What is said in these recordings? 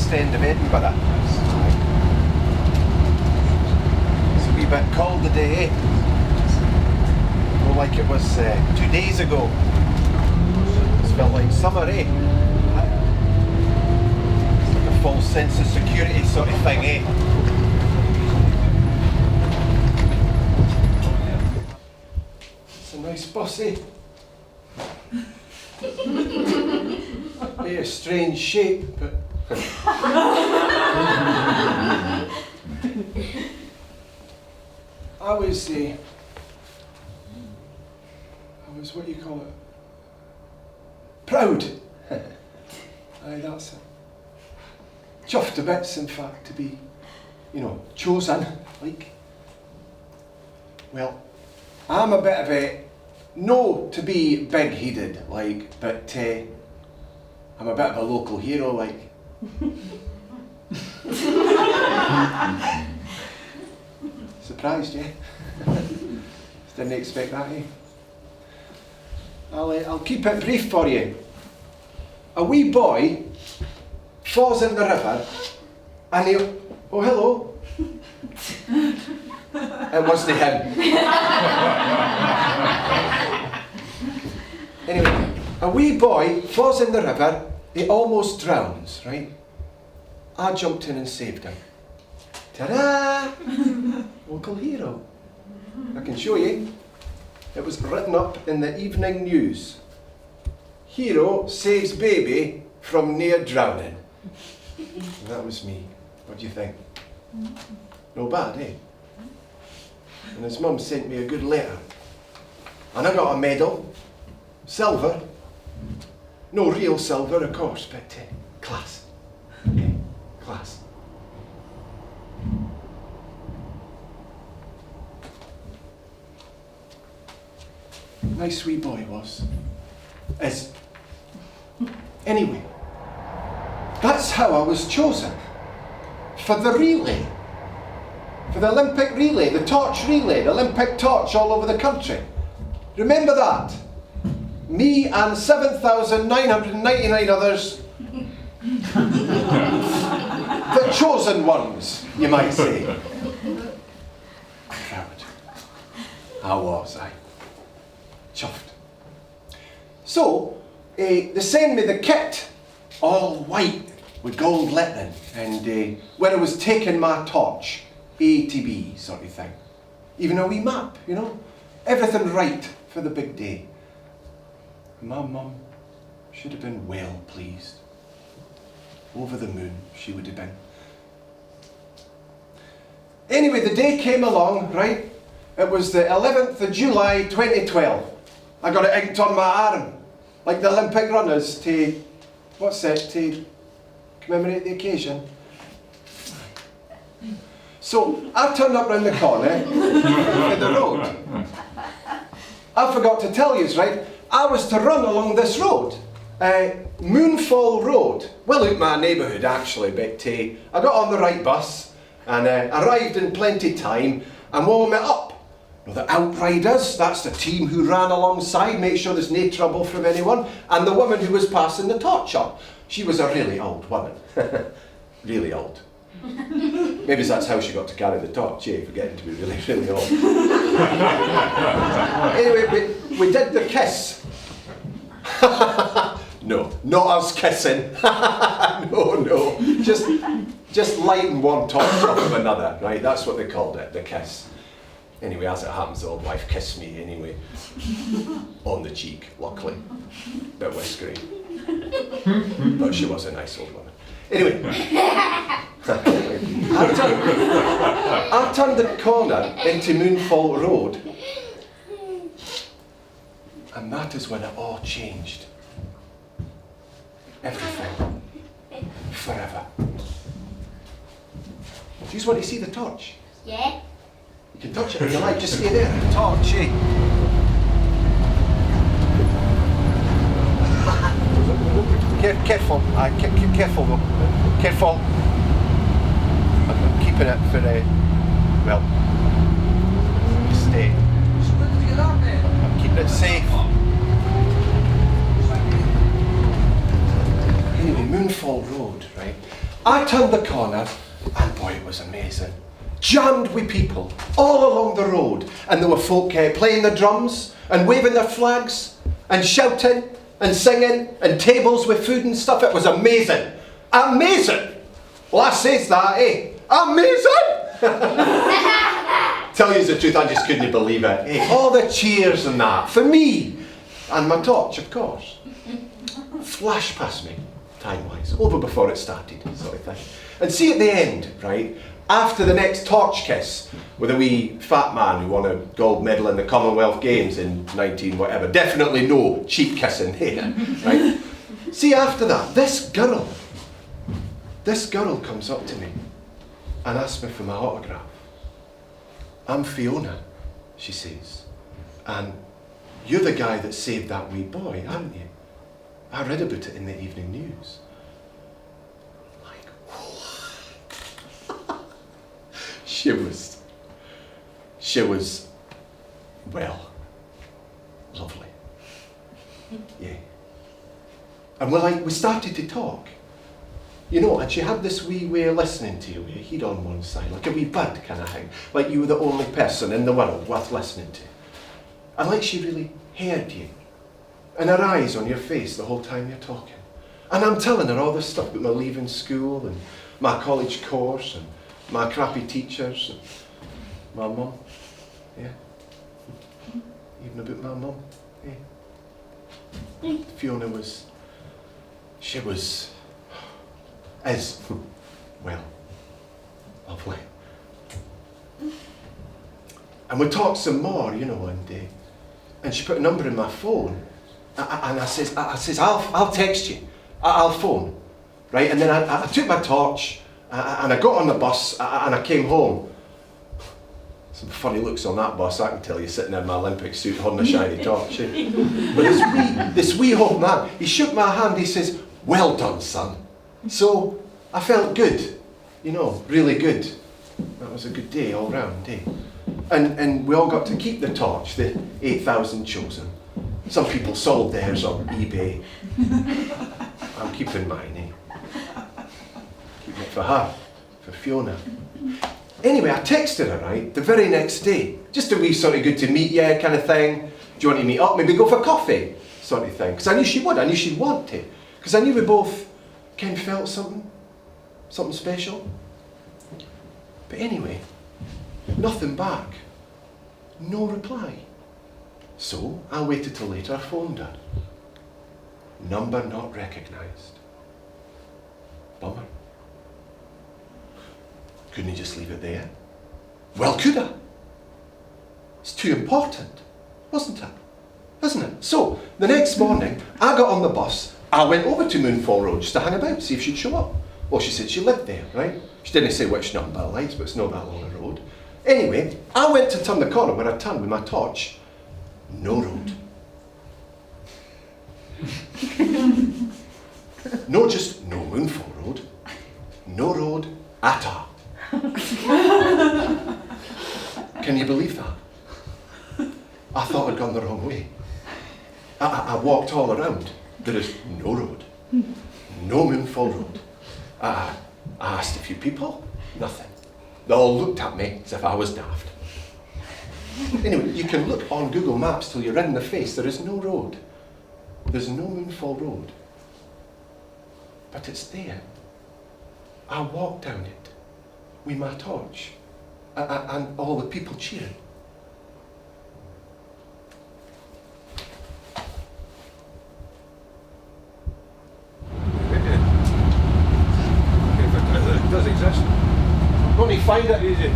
West End of Edinburgh. It's a wee bit cold today, eh? More like it was 2 days ago. It's felt like summer, eh? It's like a false sense of security sort of thing, eh? It's a nice bus, eh? A strange shape, but I was what do you call it? Proud. Aye, that's it. Chuffed to bits, in fact, to be, chosen. Like, well, I'm a bit of a no to be big-headed, like, but I'm a bit of a local hero, like. Surprised, yeah? Didn't expect that, eh? I'll keep it brief for you. A wee boy falls in the river and he, oh hello. It wasn't him. Anyway, a wee boy falls in the river, he almost drowns, right? I jumped in and saved him. Ta-da! Local hero. I can show you. It was written up in the evening news. Hero saves baby from near drowning. And that was me. What do you think? No bad, eh? And his mum sent me a good letter. And I got a medal. Silver. No real silver, of course, but class. Yeah, class. Nice wee boy was. Is. Anyway, that's how I was chosen. For the relay. For the Olympic relay, the torch relay, the Olympic torch all over the country. Remember that? Me and 7,999 others. The chosen ones, you might say. Proud. I was, chuffed. So, they send me the kit, all white with gold lettering, and where I was taking my torch, A to B sort of thing. Even a wee map, everything right for the big day. My mum should have been well pleased. Over the moon, she would have been. Anyway, the day came along, right? It was the 11th of July 2012. I got it inked on my arm, like the Olympic runners to commemorate the occasion. So I turned up round the corner in the road. I forgot to tell you, right? I was to run along this road, Moonfall Road. Well, out my neighbourhood actually, but I got on the right bus and arrived in plenty time and warmed it up. The Outriders, that's the team who ran alongside, make sure there's no trouble from anyone, and the woman who was passing the torch up. She was a really old woman. Really old. Maybe that's how she got to carry the torch, forgetting to be really, really old. Anyway, we did the kiss. No, not us kissing. No. Just lighting one torch off of another, right? That's what they called it, the kiss. Anyway, as it happens, the old wife kissed me anyway. On the cheek, luckily. Bit whiskery. But she was a nice old woman. Anyway. I turned the corner into Moonfall Road. And that is when it all changed. Everything. Forever. Do you just want to see the torch? Yeah. You can touch it if you like, just stay there. The torch, Careful, careful though. Careful. I'm keeping it for stay. I'm keeping it safe. Anyway, Moonfall Road, right? I turned the corner, and boy, it was amazing. Jammed with people all along the road, and there were folk playing the drums and waving their flags and shouting and singing and tables with food and stuff. It was amazing. Amazing! Well, I says that, Amazing! Tell you the truth, I just couldn't believe it. All the cheers and that, for me. And my torch, of course. Flashed past me, time-wise, over before it started, sort of thing. And see at the end, right, after the next torch kiss, with a wee fat man who won a gold medal in the Commonwealth Games in 19 whatever, definitely no cheek kissing here, right? See, after that, this girl comes up to me and asks me for my autograph. I'm Fiona, she says, and you're the guy that saved that wee boy, aren't you? I read about it in the evening news. Like, what? She was, well, lovely. Yeah. And we started to talk. You know, and she had this wee way of listening to you, with your head on one side, like a wee bird kind of thing, like you were the only person in the world worth listening to. And like she really heard you. And her eyes on your face the whole time you're talking. And I'm telling her all this stuff about my leaving school and my college course and my crappy teachers and my mum. Yeah. Even about my mum. Yeah. Fiona is, well, lovely. And we talked some more, you know, and she put a number in my phone. And I says, I'll text you. I'll phone, right? And then I took my torch and I got on the bus and I came home. Some funny looks on that bus, I can tell you, sitting in my Olympic suit holding a shiny torch. But this wee old man, he shook my hand. He says, "Well done, son." So I felt good, you know, really good. That was a good day all round, eh? And we all got to keep the torch, the 8,000 chosen. Some people sold theirs on eBay. I'm keeping mine, eh? Keeping it for her, for Fiona. Anyway, I texted her, right, the very next day. Just a wee sort of good to meet you kind of thing. Do you want to meet up? Maybe go for coffee sort of thing. Because I knew she would. I knew she'd want to. Because I knew we both kind of felt something special. But anyway, nothing back. No reply. So I waited till later, I phoned her. Number not recognised. Bummer. Couldn't he just leave it there? Well, could I? It's too important, wasn't it? Isn't it? So, the next morning, I got on the bus, I went over to Moonfall Road just to hang about, see if she'd show up. Well, she said she lived there, right? She didn't say which number lights, but it's not that long a road. Anyway, I went to turn the corner where I turned with my torch. No road. No, just no Moonfall Road. No road at all. Can you believe that? I thought I'd gone the wrong way. I walked all around. There is no road. No Moonfall Road. I asked a few people. Nothing. They all looked at me as if I was daft. Anyway, you can look on Google Maps till you're red in the face. There is no road. There's no Moonfall Road. But it's there. I walked down it with my torch and all the people cheering. It does exist. I'm going to find it. Easy.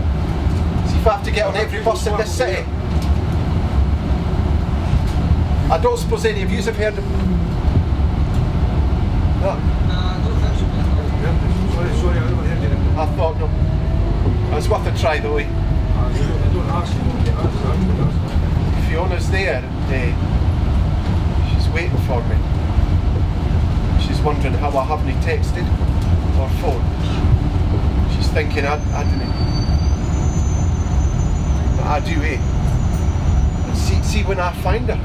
See if I have to get on every bus in this city. I don't suppose any of you have heard of it. No. Sorry, I never heard it. I thought no. It's worth a try though. I don't ask you. Fiona's there. She's waiting for me. She's wondering how I haven't texted or phoned. She's thinking I don't know. But I do, eh? And see when I find her.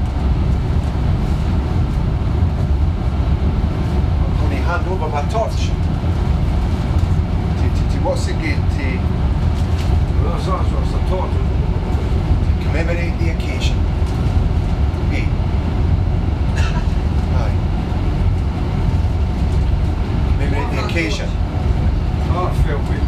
I'm going to hand over my torch. So what's it going to That's what's the thought. commemorate the occasion? B. Aye. Commemorate the occasion. Heartfelt way.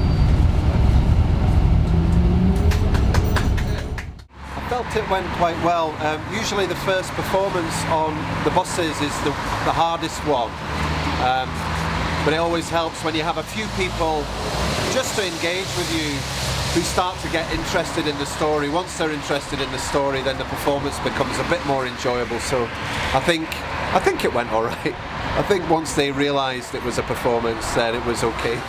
I felt it went quite well. Usually the first performance on the buses is the hardest one. But it always helps when you have a few people just to engage with you who start to get interested in the story. Once they're interested in the story, then the performance becomes a bit more enjoyable. So I think it went all right. I think once they realised it was a performance, then it was okay.